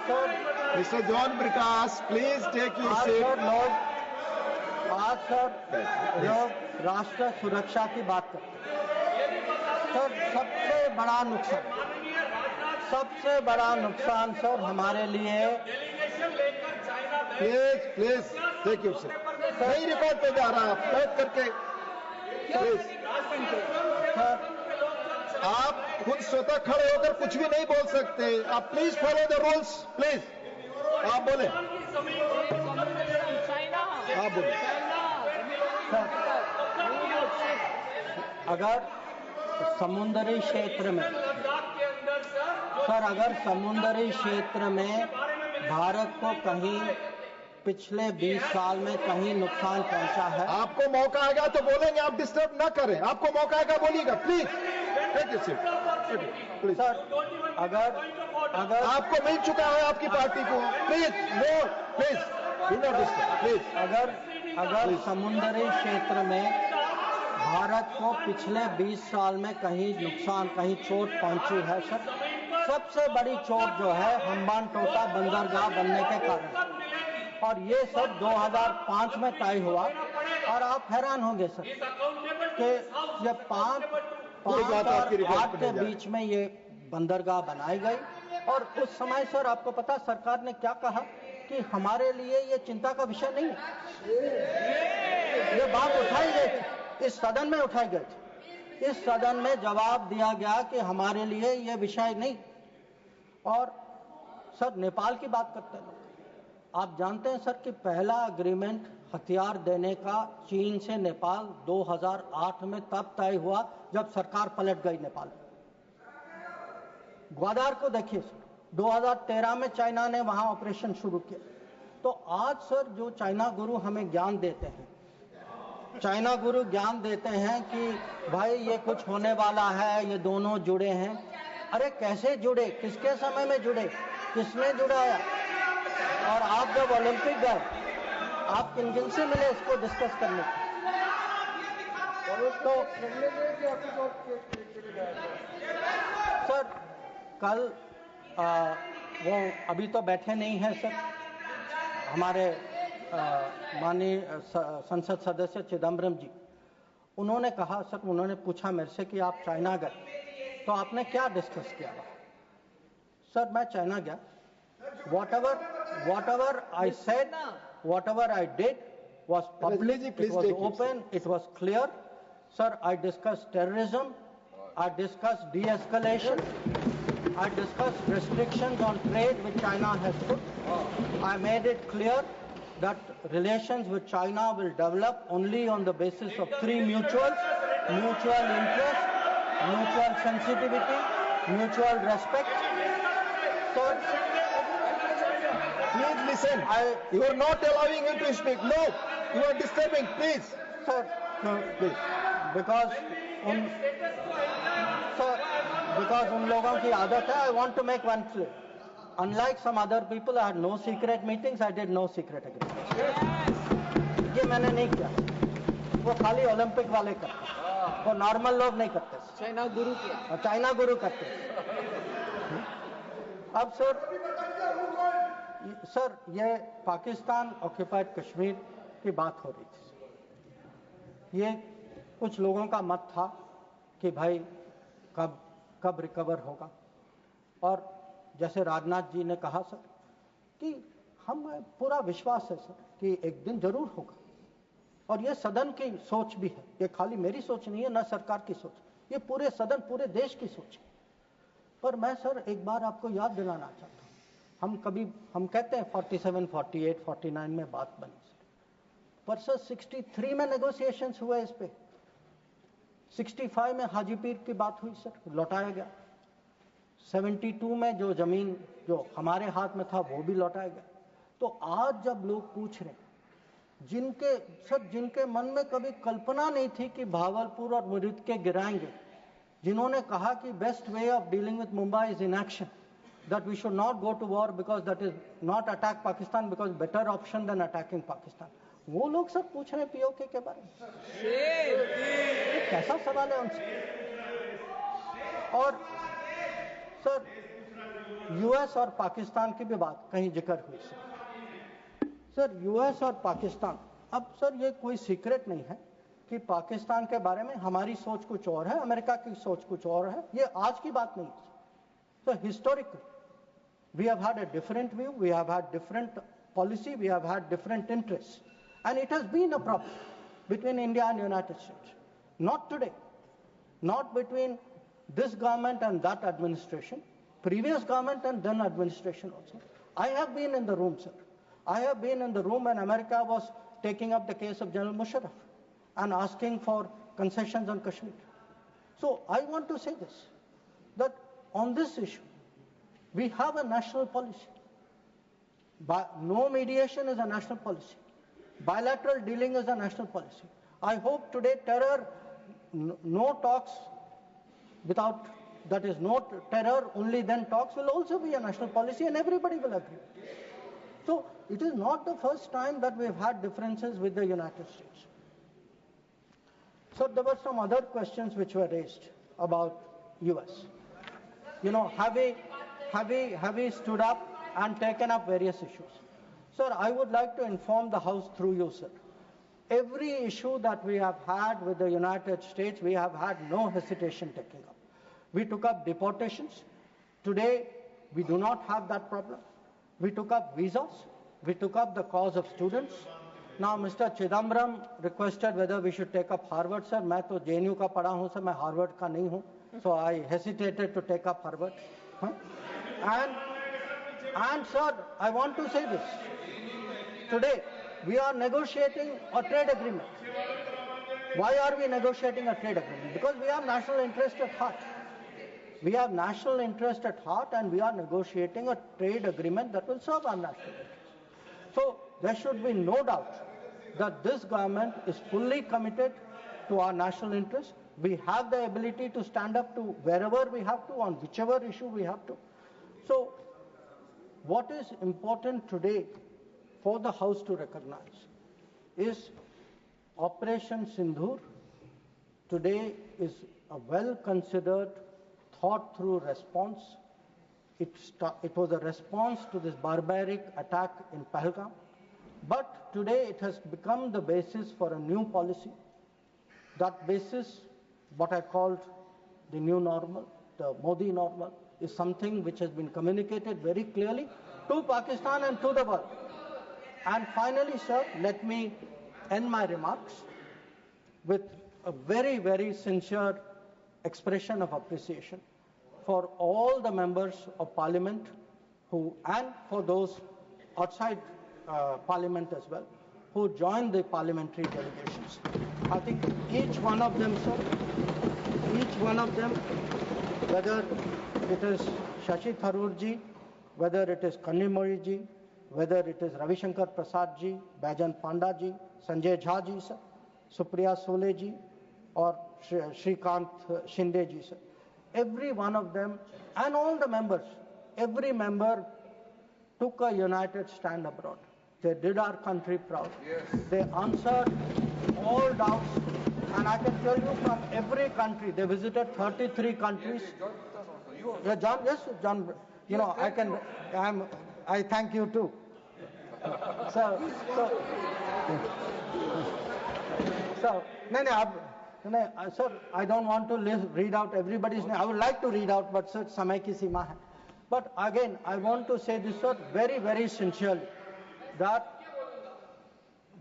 sir Mr. John Britas, please take your seat. आज सर लोग राष्ट्र सुरक्षा की बात करते हैं। सर सबसे बड़ा नुकसान सर हमारे लिए। Please take your seat. सही रिकॉर्ड पे जा रहा है, बैठ करके प्लीज। आप खुद स्वतः खड़े होकर कुछ भी नहीं बोल सकते। आप please follow the rules, please. आप बोले, आप बोले। अगर समुद्री क्षेत्र में सर, अगर समुद्री क्षेत्र में भारत को कहीं पिछले 20 साल में कहीं नुकसान पहुंचा है, आपको मौका आएगा तो बोलेंगे, आप डिस्टर्ब ना करें। आपको मौका आएगा बोलिएगा, please take your seat. Please sir अगर आपको मिल चुका है आपकी पार्टी को, please no, please do not disturb, please. अगर समुद्री क्षेत्र में भारत को पिछले 20 साल में कहीं नुकसान, कहीं चोट पहुंची है सर, सबसे बड़ी चोट जो है हम्बानटोटा बंदरगाह बनने के कारण, और ये सब 2005 में तय हुआ। और आप हैरान होंगे सर कि ये 5 और 8 के बीच में ये बंदरगाह बनाई गई, और उस समय सर आपको पता सरकार ने क्या कहा कि हमारे लिए ये चिंता का विषय नहीं है। ये बात उठाई गई थी, इस सदन में उठाई गई थी, इस सदन में जवाब दिया गया कि हमारे लिए ये विषय नहीं। और सर नेपाल की बात करते हैं, आप जानते हैं सर कि पहला एग्रीमेंट हथियार देने का चीन से नेपाल 2008 में तब तय हुआ जब सरकार पलट गई नेपाल। ग्वादार को देखिए सर, 2013 में चाइना ने वहां ऑपरेशन शुरू किया। तो आज सर जो चाइना गुरु हमें ज्ञान देते हैं, चाइना गुरु ज्ञान देते हैं कि भाई ये कुछ होने वाला है, ये दोनों जुड़े हैं। अरे कैसे जुड़े, किसके समय में जुड़े, किसने जुड़ाया? और आप जब ओलंपिक गए, आप किन किन से मिले इसको डिस्कस करने? तो सर कल वो अभी तो बैठे नहीं हैं सर, हमारे माननीय संसद सदस्य चिदम्बरम जी, उन्होंने कहा सर, उन्होंने पूछा मेरे से कि आप चाइना गए तो आपने क्या डिस्कस किया? सर मैं चाइना गया, whatever I said, whatever I did was public, it was open, it was clear. Sir, I discussed terrorism, I discussed de-escalation, I discussed restrictions on trade which China has put. I made it clear that relations with China will develop only on the basis of 3 mutuals: mutual interest, mutual sensitivity, mutual respect. Sir, please listen. You are not allowing him to speak. No, you are disturbing. Please, sir. Please, because उन लोगों की आदत है. I want to make one clear. Unlike some other people, I had no secret meetings. I did no secret agreements. ये मैंने नहीं किया. वो खाली ओलंपिक वाले करते, वो नॉर्मल लोग नहीं करते. चाइना गुरु किया. चाइना गुरु करते. अब सर ये पाकिस्तान ऑक्यूपाइड कश्मीर की बात हो रही थी. ये कुछ लोगों का मत था कि भाई कब रिकवर होगा, और जैसे राजनाथ जी ने कहा सर कि हम पूरा विश्वास है सर कि एक दिन जरूर होगा, और ये सदन की सोच भी है. ये खाली मेरी सोच नहीं है, ना सरकार की सोच, ये पूरे सदन, पूरे देश की सोच है. पर मैं सर एक बार आपको याद दिलाना चाहता हूँ, हम कहते हैं 47, 48, 49 में बात बनी सर, पर सर 63 में नेगोशिएशंस हुए इस पे. 65 में हाजी पीर की बात हुई सर, लौटाया गया. 72 में जो जमीन जो हमारे हाथ में था वो भी लौटाया गया. तो आज जब लोग पूछ रहे हैं, जिनके मन में कभी कल्पना नहीं थी कि भावलपुर और मुरिदके गिराएंगे, जिन्होंने कहा कि best way of dealing with Mumbai is inaction, that we should not go to war because that is not attack Pakistan because better option than attacking Pakistan. वो लोग सब पूछ रहे हैं पीओके के बारे में. कैसा सवाल है उनसे? और सर यूएस और पाकिस्तान की भी बात कहीं जिक्र हुई सर. यूएस और पाकिस्तान, अब सर ये कोई सीक्रेट नहीं है कि पाकिस्तान के बारे में हमारी सोच कुछ और है, अमेरिका की सोच कुछ और है. ये आज की बात नहीं है. So historically, we have had a different view, we have had different policy, we have had different interests. And it has been a problem between India and United States. Not today, not between this government and that administration, previous government and then administration also. I have been in the room, sir. I have been in the room when America was taking up the case of General Musharraf and asking for concessions on Kashmir. So I want to say this, that on this issue, we have a national policy. No mediation is a national policy. Bilateral dealing is a national policy. I hope today terror, no talks without, that is no terror, only then talks will also be a national policy and everybody will agree. So it is not the first time that we have had differences with the United States. So there were some other questions which were raised about US. You know, have we have we stood up and taken up various issues. Sir, I would like to inform the House through you, sir. Every issue that we have had with the United States, we have had no hesitation taking up. We took up deportations. Today, we do not have that problem. We took up visas. We took up the cause of students. Now, Mr. Chidambaram requested whether we should take up Harvard, sir. मैं तो JNU का पढ़ा हूँ, sir. मैं Harvard का नहीं हूँ. So I hesitated to take up Harvard. And sir, I want to say this. Today, we are negotiating a trade agreement. Why are we negotiating a trade agreement? Because we have national interest at heart. We have national interest at heart, and we are negotiating a trade agreement that will serve our national interest. So there should be no doubt that this government is fully committed to our national interest. We have the ability to stand up to wherever we have to, on whichever issue we have to. So what is important today for the House to recognize is Operation Sindoor today is a well-considered, thought-through response. It was a response to this barbaric attack in Pahalgam. But today it has become the basis for a new policy. That basis, what I called the new normal, the Modi normal, is something which has been communicated very clearly to Pakistan and to the world. And finally, sir, let me end my remarks with a very, very sincere expression of appreciation for all the members of Parliament and for those outside Parliament as well, who joined the parliamentary delegations. I think each one of them, sir, each one of them, whether it is Shashi Tharoor ji, whether it is Kanimori ji, whether it is Ravishankar Prasad ji, Baijan Panda ji, Sanjay Jha ji, sir, Supriya Sole ji, or Shrikant Shinde ji, sir. Every one of them and all the members, every member took a united stand abroad. They did our country proud. Yes. They answered all doubts. And I can tell you from every country, they visited 33 countries. Yeah, John, yes, John, you know, I thank you too. So, sir, I don't want to read out everybody's name. I would like to read out, but sir, samay ki seema hai. But again, I want to say this, sir, very, very sincerely, that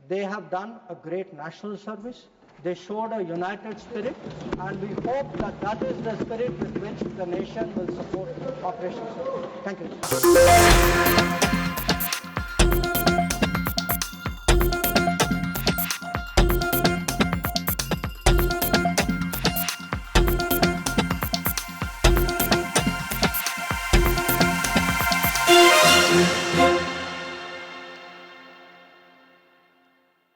they have done a great national service. They showed a united spirit, and we hope that that is the spirit with which the nation will support Operation Sindoor. Thank you.